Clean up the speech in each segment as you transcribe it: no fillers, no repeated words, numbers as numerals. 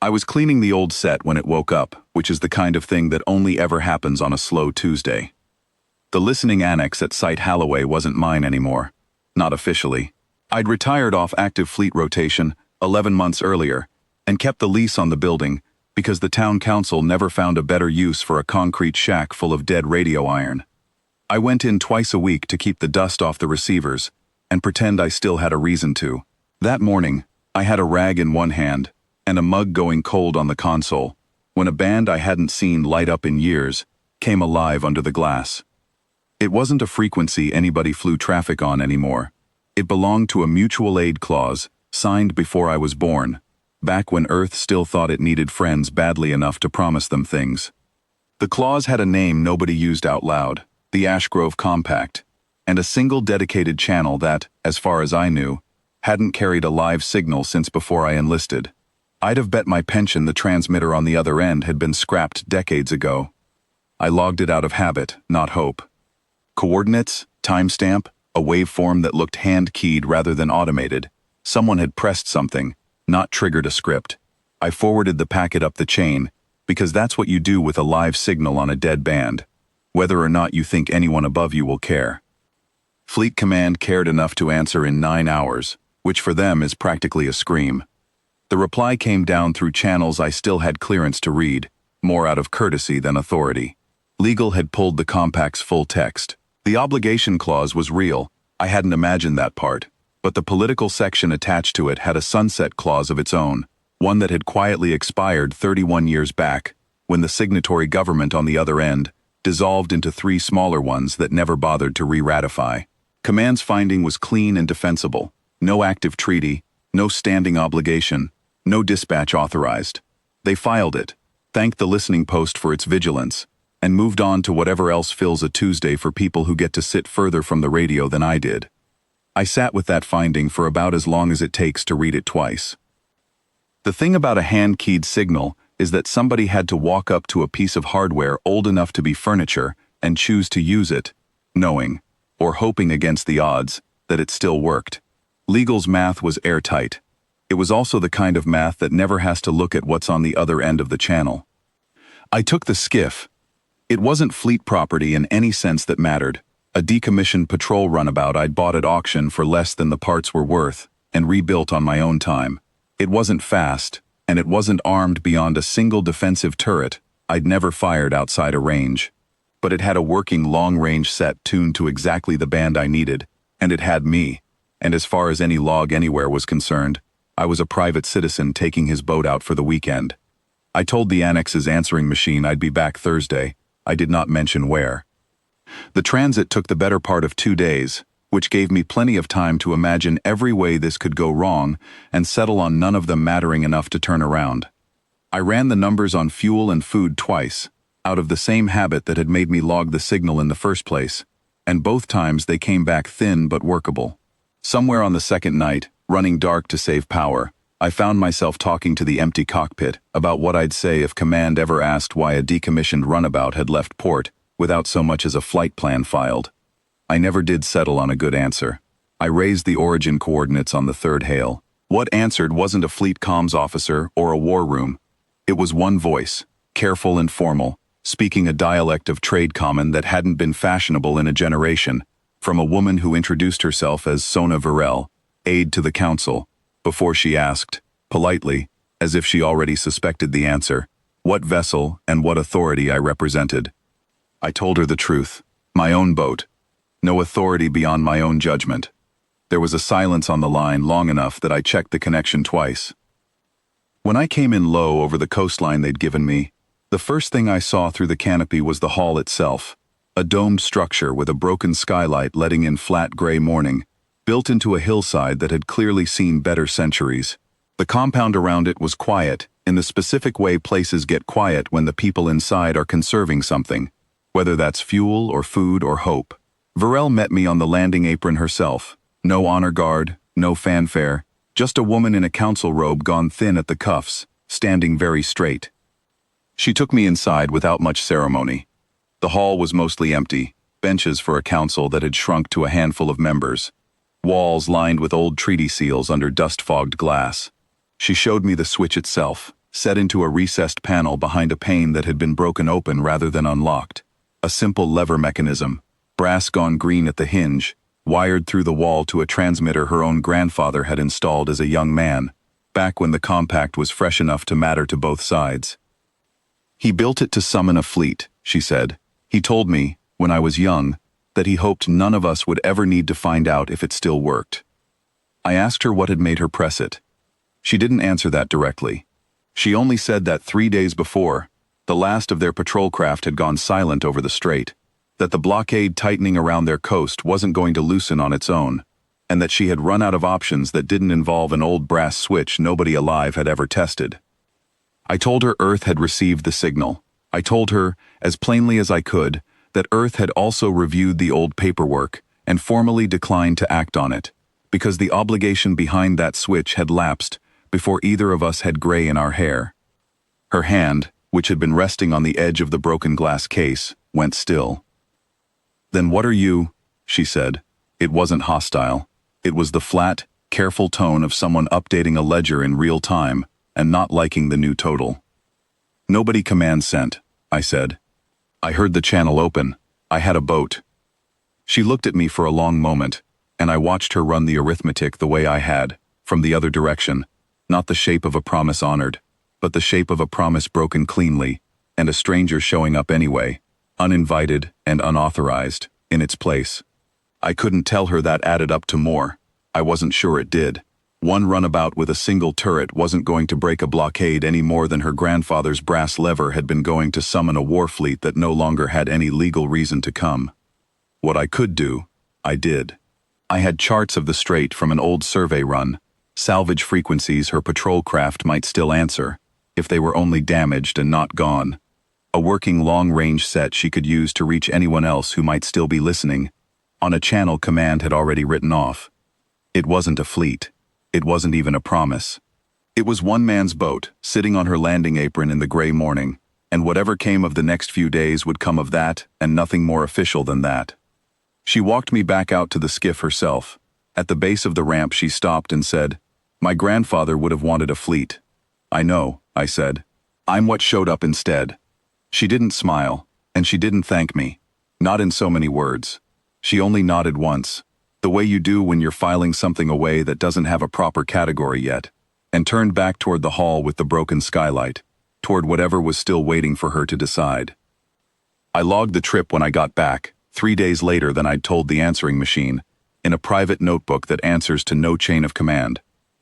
I was cleaning the old set when it woke up, which is the kind of thing that only ever happens on a slow Tuesday. The listening annex at Site Halloway wasn't mine anymore. Not officially. I'd retired off active fleet rotation 11 months earlier and kept the lease on the building because the town council never found a better use for a concrete shack full of dead radio iron. I went in twice a week to keep the dust off the receivers and pretend I still had a reason to. That morning, I had a rag in one hand and a mug going cold on the console when a band I hadn't seen light up in years came alive under the glass. It wasn't a frequency anybody flew traffic on anymore. It belonged to a mutual aid clause signed before I was born, back when Earth still thought it needed friends badly enough to promise them things. The clause had a name nobody used out loud, the Ash Grove Compact, and a single dedicated channel that, as far as I knew, hadn't carried a live signal since before I enlisted. I'd have bet my pension the transmitter on the other end had been scrapped decades ago. I logged it out of habit, not hope. Coordinates, timestamp, a waveform that looked hand-keyed rather than automated. Someone had pressed something, not triggered a script. I forwarded the packet up the chain, because that's what you do with a live signal on a dead band, whether or not you think anyone above you will care. Fleet Command cared enough to answer in 9 hours, which for them is practically a scream. The reply came down through channels I still had clearance to read, more out of courtesy than authority. Legal had pulled the compact's full text. The obligation clause was real, I hadn't imagined that part, but the political section attached to it had a sunset clause of its own, one that had quietly expired 31 years back, when the signatory government on the other end dissolved into 3 smaller ones that never bothered to re-ratify. Command's finding was clean and defensible. No active treaty, no standing obligation, no dispatch authorized. They filed it, thanked the listening post for its vigilance, and moved on to whatever else fills a Tuesday for people who get to sit further from the radio than I did. I sat with that finding for about as long as it takes to read it twice. The thing about a hand-keyed signal is that somebody had to walk up to a piece of hardware old enough to be furniture and choose to use it, knowing, or hoping against the odds, that it still worked. Legal's math was airtight. It was also the kind of math that never has to look at what's on the other end of the channel. I took the skiff. It wasn't fleet property in any sense that mattered. A decommissioned patrol runabout I'd bought at auction for less than the parts were worth, and rebuilt on my own time. It wasn't fast, and it wasn't armed beyond a single defensive turret I'd never fired outside a range. But it had a working long-range set tuned to exactly the band I needed, and it had me. And as far as any log anywhere was concerned, I was a private citizen taking his boat out for the weekend. I told the Annex's answering machine I'd be back Thursday. I did not mention where. The transit took the better part of 2 days, which gave me plenty of time to imagine every way this could go wrong and settle on none of them mattering enough to turn around. I ran the numbers on fuel and food twice, out of the same habit that had made me log the signal in the first place, and both times they came back thin but workable. Somewhere on the second night, running dark to save power, I found myself talking to the empty cockpit about what I'd say if Command ever asked why a decommissioned runabout had left port without so much as a flight plan filed. I never did settle on a good answer. I raised the origin coordinates on the third hail. What answered wasn't a fleet comms officer or a war room. It was one voice, careful and formal, speaking a dialect of trade common that hadn't been fashionable in a generation, from a woman who introduced herself as Sona Varel, aide to the council, before she asked, politely, as if she already suspected the answer, what vessel and what authority I represented. I told her the truth, my own boat, no authority beyond my own judgment. There was a silence on the line long enough that I checked the connection twice. When I came in low over the coastline they'd given me, the first thing I saw through the canopy was the hall itself, a domed structure with a broken skylight letting in flat gray morning, built into a hillside that had clearly seen better centuries. The compound around it was quiet, in the specific way places get quiet when the people inside are conserving something, whether that's fuel or food or hope. Varel met me on the landing apron herself. No honor guard, no fanfare, just a woman in a council robe gone thin at the cuffs, standing very straight. She took me inside without much ceremony. The hall was mostly empty, benches for a council that had shrunk to a handful of members. Walls lined with old treaty seals under dust-fogged glass. She showed me the switch itself, set into a recessed panel behind a pane that had been broken open rather than unlocked. A simple lever mechanism, brass gone green at the hinge, wired through the wall to a transmitter her own grandfather had installed as a young man, back when the compact was fresh enough to matter to both sides. "He built it to summon a fleet," she said. "He told me, when I was young, that he hoped none of us would ever need to find out if it still worked." I asked her what had made her press it. She didn't answer that directly. She only said that 3 days before, the last of their patrol craft had gone silent over the strait, that the blockade tightening around their coast wasn't going to loosen on its own, and that she had run out of options that didn't involve an old brass switch nobody alive had ever tested. I told her Earth had received the signal. I told her, as plainly as I could, that Earth had also reviewed the old paperwork and formally declined to act on it, because the obligation behind that switch had lapsed before either of us had gray in our hair. Her hand, which had been resting on the edge of the broken glass case, went still. "Then what are you?" she said. It wasn't hostile. It was the flat, careful tone of someone updating a ledger in real time and not liking the new total. "Nobody command sent," I said. "I heard the channel open. I had a boat." She looked at me for a long moment, and I watched her run the arithmetic the way I had, from the other direction, not the shape of a promise honored, but the shape of a promise broken cleanly, and a stranger showing up anyway, uninvited and unauthorized, in its place. I couldn't tell her that added up to more. I wasn't sure it did. One runabout with a single turret wasn't going to break a blockade any more than her grandfather's brass lever had been going to summon a war fleet that no longer had any legal reason to come. What I could do, I did. I had charts of the strait from an old survey run, salvage frequencies her patrol craft might still answer, if they were only damaged and not gone. A working long-range set she could use to reach anyone else who might still be listening, on a channel command had already written off. It wasn't a fleet. It wasn't even a promise. It was one man's boat, sitting on her landing apron in the gray morning, and whatever came of the next few days would come of that, and nothing more official than that. She walked me back out to the skiff herself. At the base of the ramp she stopped and said, "My grandfather would have wanted a fleet." "I know," I said. "I'm what showed up instead." She didn't smile, and she didn't thank me. Not in so many words. She only nodded once, the way you do when you're filing something away that doesn't have a proper category yet, and turned back toward the hall with the broken skylight, toward whatever was still waiting for her to decide. I logged the trip when I got back, 3 days later than I'd told the answering machine, in a private notebook that answers to no chain of command.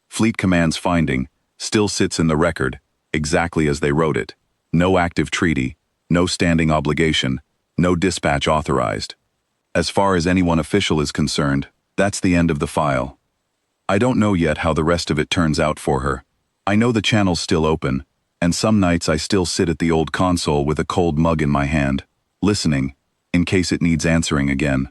Fleet Command's finding still sits in the record, exactly as they wrote it. No active treaty, no standing obligation, no dispatch authorized. As far as anyone official is concerned, that's the end of the file. I don't know yet how the rest of it turns out for her. I know the channel's still open, and some nights I still sit at the old console with a cold mug in my hand, listening, in case it needs answering again.